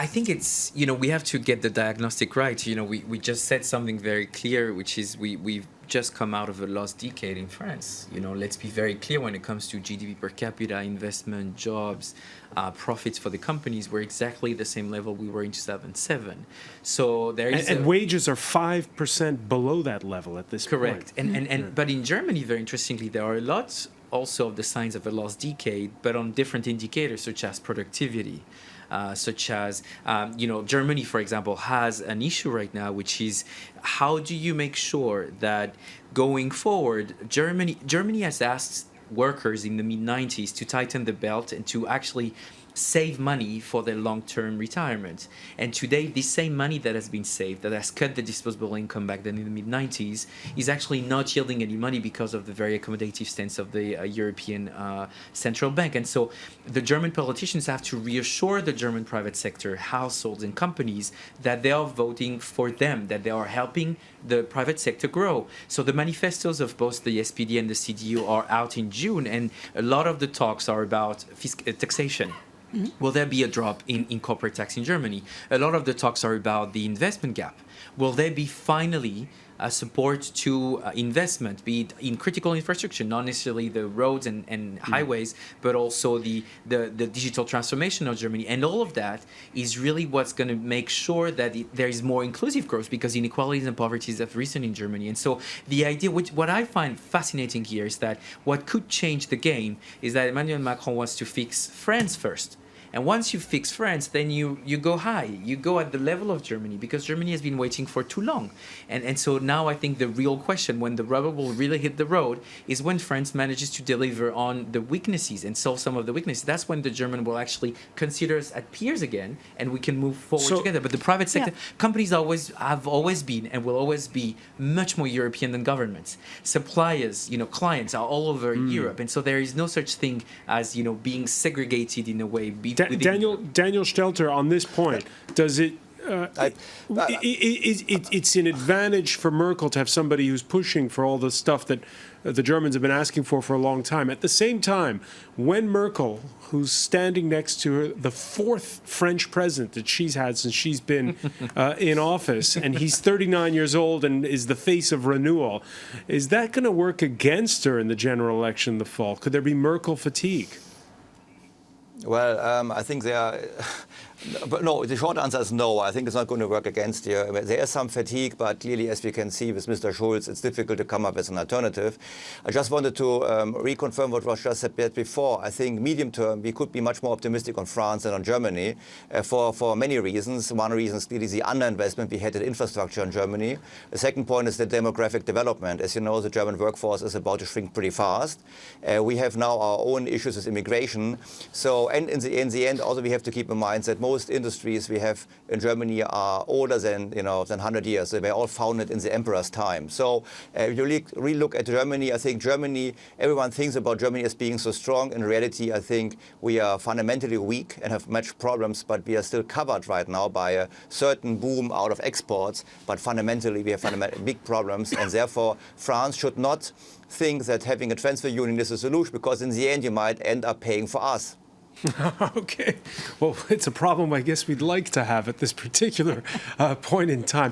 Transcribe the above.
I think it's, we have to get the diagnostic right. We just said something very clear, which is we've just come out of a lost decade in France. Let's be very clear when it comes to GDP per capita, investment, jobs, profits for the companies. We're exactly the same level we were in 2007. So there is and wages are 5% below that level at this point. Correct. But in Germany, very interestingly, there are a lot also of the signs of a lost decade, but on different indicators such as productivity. Such as, Germany, for example, has an issue right now, which is how do you make sure that going forward, Germany has asked workers in the mid-90s to tighten the belt and to actually save money for their long-term retirement. And today, this same money that has been saved, that has cut the disposable income back then in the mid-90s, is actually not yielding any money because of the very accommodative stance of the European Central Bank. And so the German politicians have to reassure the German private sector, households and companies that they are voting for them, that they are helping the private sector grow. So the manifestos of both the SPD and the CDU are out in June, and a lot of the talks are about taxation. Mm-hmm. Will there be a drop in corporate tax in Germany? A lot of the talks are about the investment gap. Will there be finally support to investment, be it in critical infrastructure, not necessarily the roads and highways, but also the digital transformation of Germany. And all of that is really what's going to make sure that there is more inclusive growth, because inequalities and poverty have risen in Germany. And so the idea, what I find fascinating here, is that what could change the game is that Emmanuel Macron wants to fix France first. And once you fix France, then you go high. You go at the level of Germany, because Germany has been waiting for too long. And so now I think the real question, when the rubber will really hit the road, is when France manages to deliver on the weaknesses and solve some of the weaknesses. That's when the German will actually consider us as peers again, and we can move forward together. But the private sector, companies have always been and will always be much more European than governments. Suppliers, clients are all over Europe. And so there is no such thing as, being segregated in a way. Daniel Stelter, on this point, does it? It's an advantage for Merkel to have somebody who's pushing for all the stuff that the Germans have been asking for a long time. At the same time, when Merkel, who's standing next to her, the fourth French president that she's had since she's been in office, and he's 39 years old and is the face of renewal, is that going to work against her in the general election in the fall? Could there be Merkel fatigue? Well, I think but no, the short answer is no. I think it's not going to work against you. There is some fatigue, but clearly, as we can see with Mr. Schulz, it's difficult to come up with an alternative. I just wanted to reconfirm what was just said before. I think medium term, we could be much more optimistic on France than on Germany for many reasons. One reason is clearly the underinvestment we had in infrastructure in Germany. The second point is the demographic development. As you know, the German workforce is about to shrink pretty fast. We have now our own issues with immigration. So, and in the end, also we have to keep in mind that most industries we have in Germany are older than 100 years. They were all founded in the emperor's time. So if you really look at Germany, I think everyone thinks about Germany as being so strong. In reality, I think we are fundamentally weak and have much problems, but we are still covered right now by a certain boom out of exports. But fundamentally, we have big problems, and therefore France should not think that having a transfer union is a solution, because in the end you might end up paying for us. Okay. Well, it's a problem I guess we'd like to have at this particular point in time.